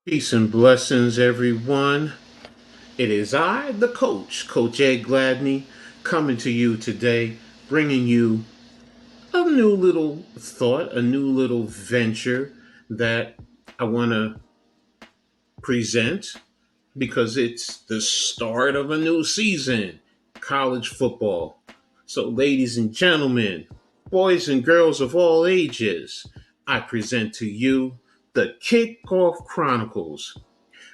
Peace and blessings, everyone. It is I, the coach, Coach Ed Gladney, coming to you today, bringing you a new little thought, a new little venture that I want to present because it's the start of a new season, college football. So, ladies and gentlemen, boys and girls of all ages, I present to you the Kickoff Chronicles.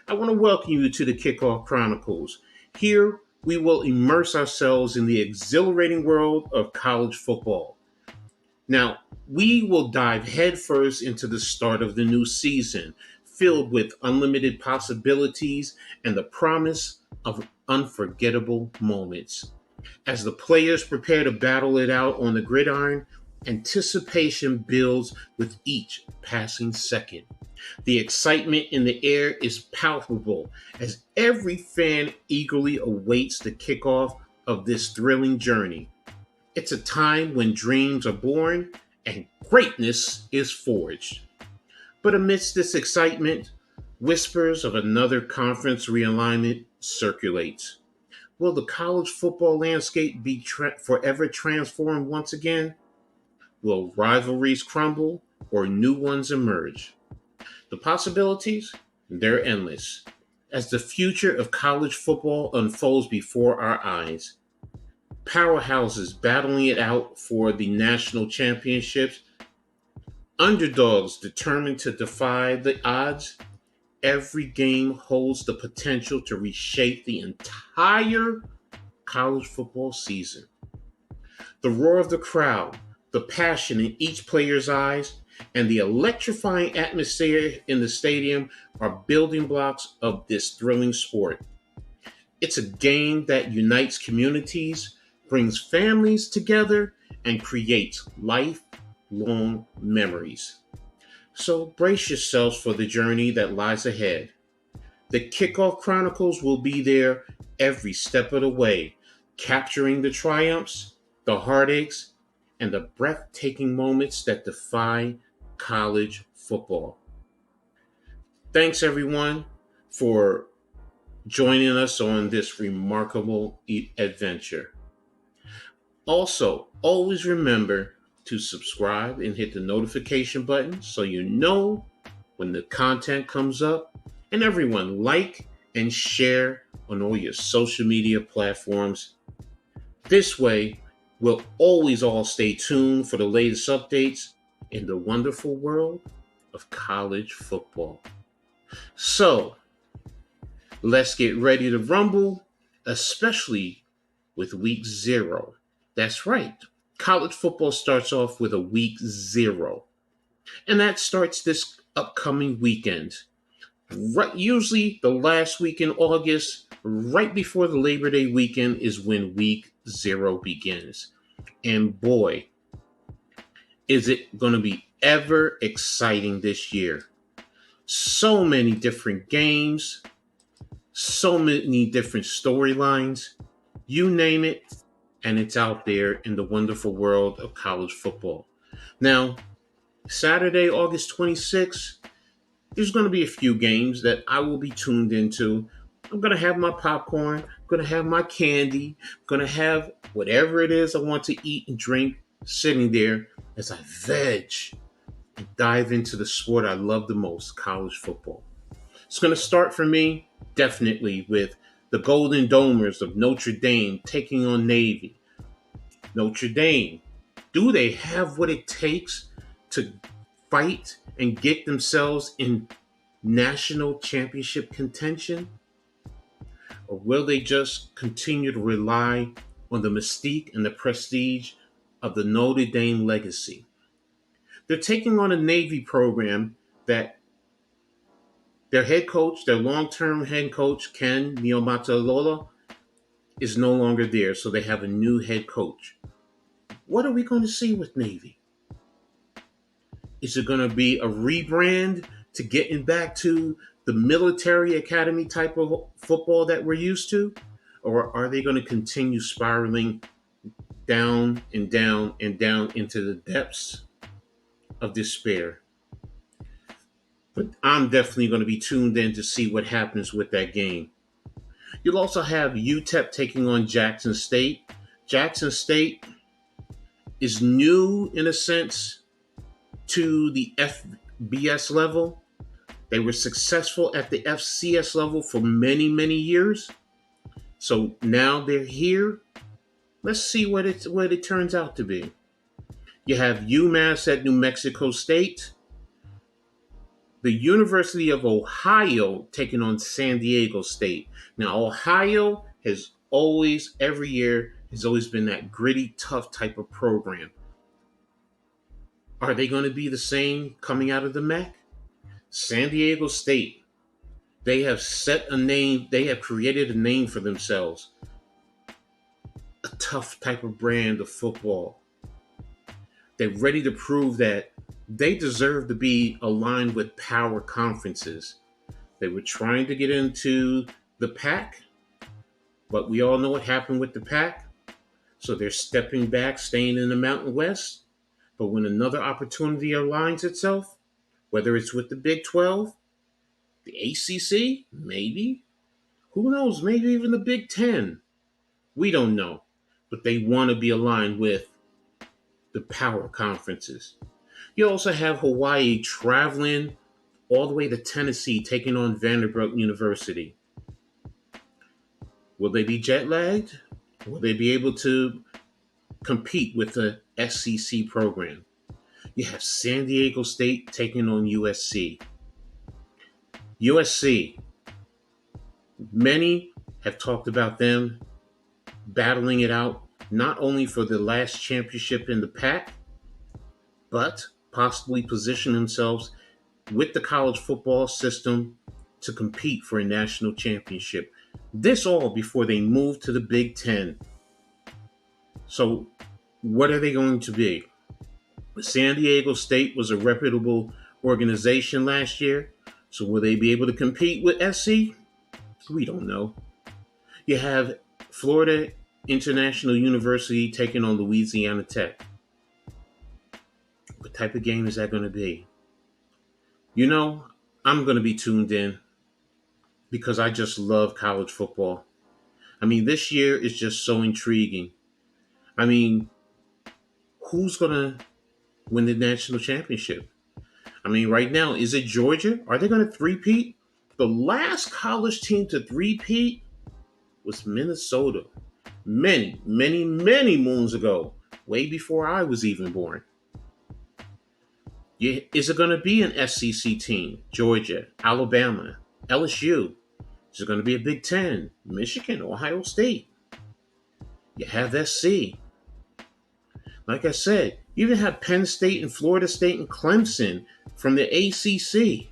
I want to welcome you to the Kickoff Chronicles. Here, we will immerse ourselves in the exhilarating world of college football. Now, we will dive headfirst into the start of the new season, filled with unlimited possibilities and the promise of unforgettable moments. As the players prepare to battle it out on the gridiron, anticipation builds with each passing second. The excitement in the air is palpable as every fan eagerly awaits the kickoff of this thrilling journey. It's a time when dreams are born and greatness is forged. But amidst this excitement, whispers of another conference realignment circulates. Will the college football landscape be forever transformed once again? Will rivalries crumble or new ones emerge? The possibilities, they're endless. As the future of college football unfolds before our eyes, powerhouses battling it out for the national championships, underdogs determined to defy the odds, every game holds the potential to reshape the entire college football season. The roar of the crowd, the passion in each player's eyes, and the electrifying atmosphere in the stadium are building blocks of this thrilling sport. It's a game that unites communities, brings families together, and creates lifelong memories. So brace yourselves for the journey that lies ahead. The Kickoff Chronicles will be there every step of the way, capturing the triumphs, the heartaches, and the breathtaking moments that defy college football. Thanks, everyone, for joining us on this remarkable adventure. Also, always remember to subscribe and hit the notification button so you know when the content comes up. And everyone, like and share on all your social media platforms. This way, we'll always all stay tuned for the latest updates in the wonderful world of college football. So, let's get ready to rumble, especially with week zero. That's right. College football starts off with a week zero, and that starts this upcoming weekend. Right, usually the last week in August, right before the Labor Day weekend, is when week zero begins. And boy, is it going to be ever exciting this year. So many different games, so many different storylines, you name it, and it's out there in the wonderful world of college football. Now, Saturday, August 26th, there's going to be a few games that I will be tuned into. I'm going to have my popcorn, going to have my candy, going to have whatever it is I want to eat and drink sitting there as I veg and dive into the sport I love the most, college football. It's going to start for me definitely with the Golden Domers of Notre Dame taking on Navy. Notre Dame, do they have what it takes to fight and get themselves in national championship contention? Or will they just continue to rely on the mystique and the prestige of the Notre Dame legacy? They're taking on a Navy program that their head coach, their long-term head coach, Ken Neomatalola, is no longer there, so they have a new head coach. What are we going to see with Navy? Is it going to be a rebrand to getting back to the military academy type of football that we're used to? Or are they going to continue spiraling down and down and down into the depths of despair? But I'm definitely going to be tuned in to see what happens with that game. You'll also have UTEP taking on Jackson State. Jackson State is new in a sense to the FBS level. They were successful at the FCS level for many, many years. So now they're here. Let's see what it turns out to be. You have UMass at New Mexico State. The University of Ohio taking on San Diego State. Now, Ohio has always, every year, has always been that gritty, tough type of program. Are they going to be the same coming out of the MAC? San Diego State, they have set a name, they have created a name for themselves. A tough type of brand of football. They're ready to prove that they deserve to be aligned with power conferences. They were trying to get into the pack, but we all know what happened with the pack. So they're stepping back, staying in the Mountain West. But when another opportunity aligns itself, whether it's with the Big 12, the ACC, maybe, who knows, maybe even the Big 10, we don't know. But they want to be aligned with the power conferences. You also have Hawaii traveling all the way to Tennessee, taking on Vanderbilt University. Will they be jet lagged? Will they be able to compete with the SEC program? You have San Diego State taking on USC. USC, many have talked about them battling it out, not only for the last championship in the pack, but possibly position themselves with the college football system to compete for a national championship. This all before they move to the Big Ten. So, what are they going to be? San Diego State was a reputable organization last year. So, will they be able to compete with SC? We don't know. You have Florida International University taking on Louisiana Tech. What type of game is that going to be? You know, I'm going to be tuned in because I just love college football. I mean, this year is just so intriguing. I mean, who's going to win the national championship? I mean, right now, is it Georgia? Are they going to three-peat? The last college team to three-peat was Minnesota. Many, many, many moons ago, way before I was even born. Is it going to be an SEC team? Georgia, Alabama, LSU? Is it going to be a Big Ten? Michigan, Ohio State? You have SC. Like I said, you even have Penn State and Florida State and Clemson from the ACC.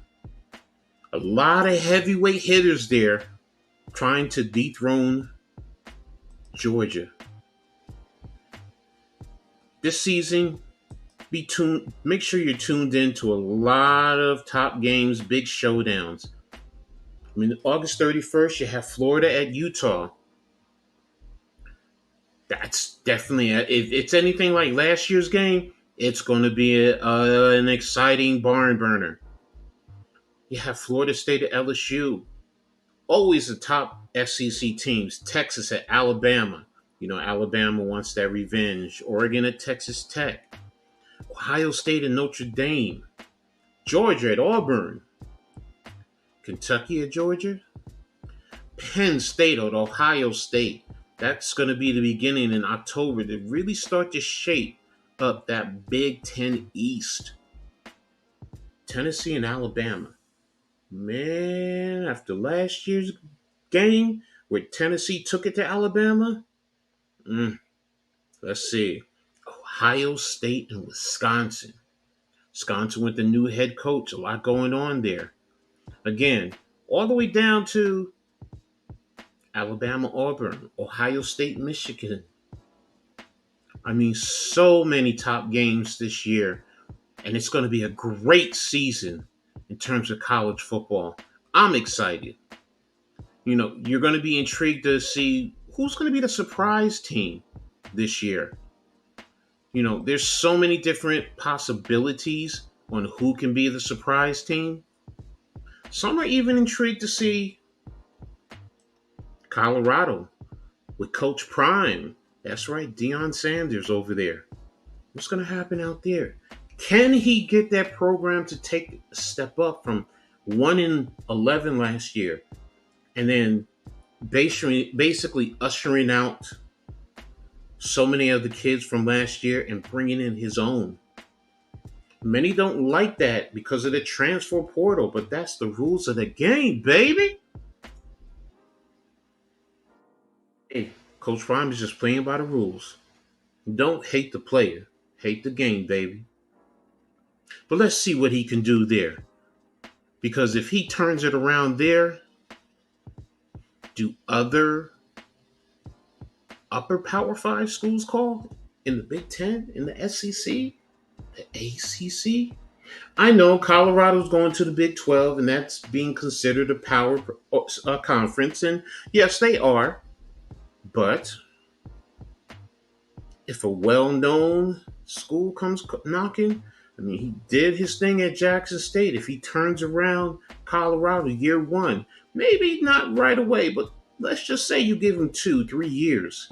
A lot of heavyweight hitters there trying to dethrone Georgia. This season, make sure you're tuned in to a lot of top games, big showdowns. I mean, August 31st, you have Florida at Utah. That's definitely, if it's anything like last year's game, it's going to be an exciting barn burner. You have Florida State at LSU. Always the top SEC teams. Texas at Alabama. You know, Alabama wants that revenge. Oregon at Texas Tech. Ohio State and Notre Dame. Georgia at Auburn. Kentucky at Georgia. Penn State at Ohio State. That's going to be the beginning in October to really start to shape up that Big Ten East. Tennessee and Alabama. Man, after last year's game where Tennessee took it to Alabama, let's see. Ohio State and Wisconsin. Wisconsin with the new head coach. A lot going on there. Again, all the way down to Alabama, Auburn, Ohio State, Michigan. I mean, so many top games this year. And it's going to be a great season in terms of college football. I'm excited. You know, you're going to be intrigued to see who's going to be the surprise team this year. You know, there's so many different possibilities on who can be the surprise team. Some are even intrigued to see Colorado with Coach Prime. That's right, Deion Sanders over there. What's going to happen out there? Can he get that program to take a step up from 1-11 last year and then basically ushering out so many of the kids from last year and bringing in his own? Many don't like that because of the transfer portal, but that's the rules of the game, baby. Hey, Coach Prime is just playing by the rules. Don't hate the player, hate the game, baby. But let's see what he can do there. Because if he turns it around there, do other upper Power 5 schools call in the Big Ten, in the SEC, the ACC? I know Colorado's going to the Big 12, and that's being considered a power conference. And yes, they are. But if a well-known school comes knocking, I mean, he did his thing at Jackson State. If he turns around Colorado year one, maybe not right away, but let's just say you give him 2-3 years.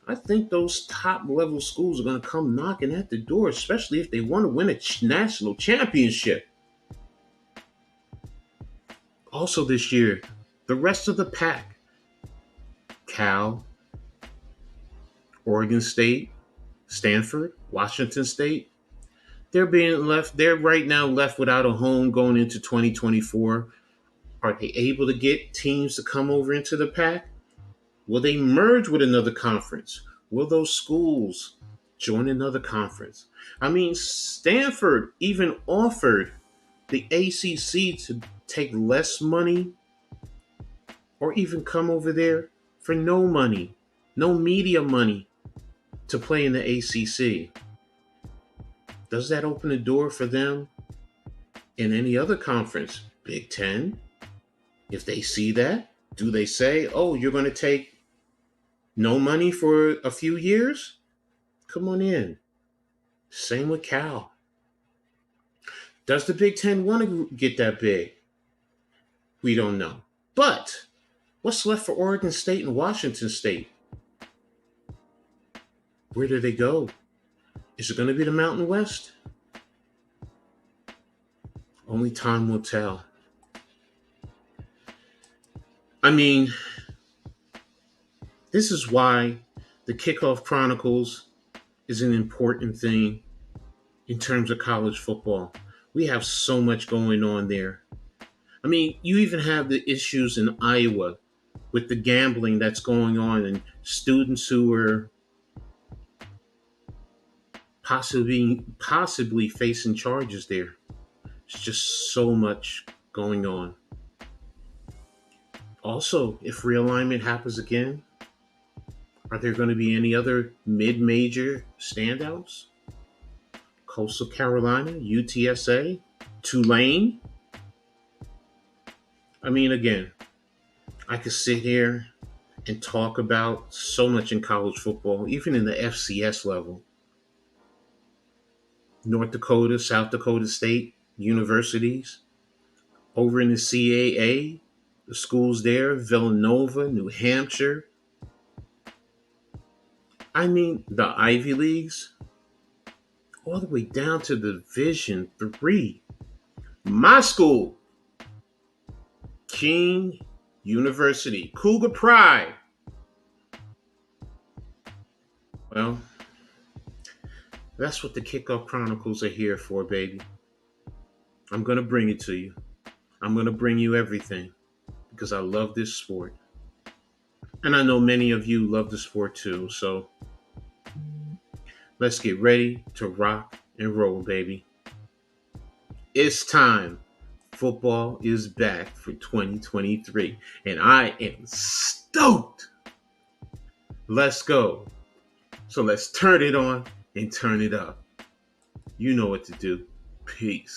I think those top level schools are going to come knocking at the door, especially if they want to win a national championship. Also, this year, the rest of the pack, Cal, Oregon State, Stanford, Washington State, they're right now left without a home going into 2024. Are they able to get teams to come over into the pack? Will they merge with another conference? Will those schools join another conference? I mean, Stanford even offered the ACC to take less money or even come over there for no money, no media money to play in the ACC. Does that open the door for them in any other conference? Big Ten? If they see that, do they say, oh, you're going to take no money for a few years? Come on in. Same with Cal. Does the Big Ten want to get that big? We don't know. But what's left for Oregon State and Washington State? Where do they go? Is it going to be the Mountain West? Only time will tell. I mean, this is why the Kickoff Chronicles is an important thing in terms of college football. We have so much going on there. I mean, you even have the issues in Iowa with the gambling that's going on and students who are possibly facing charges there. It's just so much going on. Also, if realignment happens again, are there going to be any other mid-major standouts? Coastal Carolina, UTSA, Tulane? I mean, again, I could sit here and talk about so much in college football, even in the FCS level. North Dakota, South Dakota State universities. Over in the CAA, the schools there, Villanova, New Hampshire. I mean, the Ivy Leagues, all the way down to Division 3. My school, King University, Cougar Pride. Well, that's what the Kickoff Chronicles are here for, baby. I'm going to bring it to you. I'm going to bring you everything because I love this sport. And I know many of you love the sport too. So let's get ready to rock and roll, baby. It's time. Football is back for 2023. And I am stoked. Let's go. So let's turn it on and turn it up. You know what to do. Peace.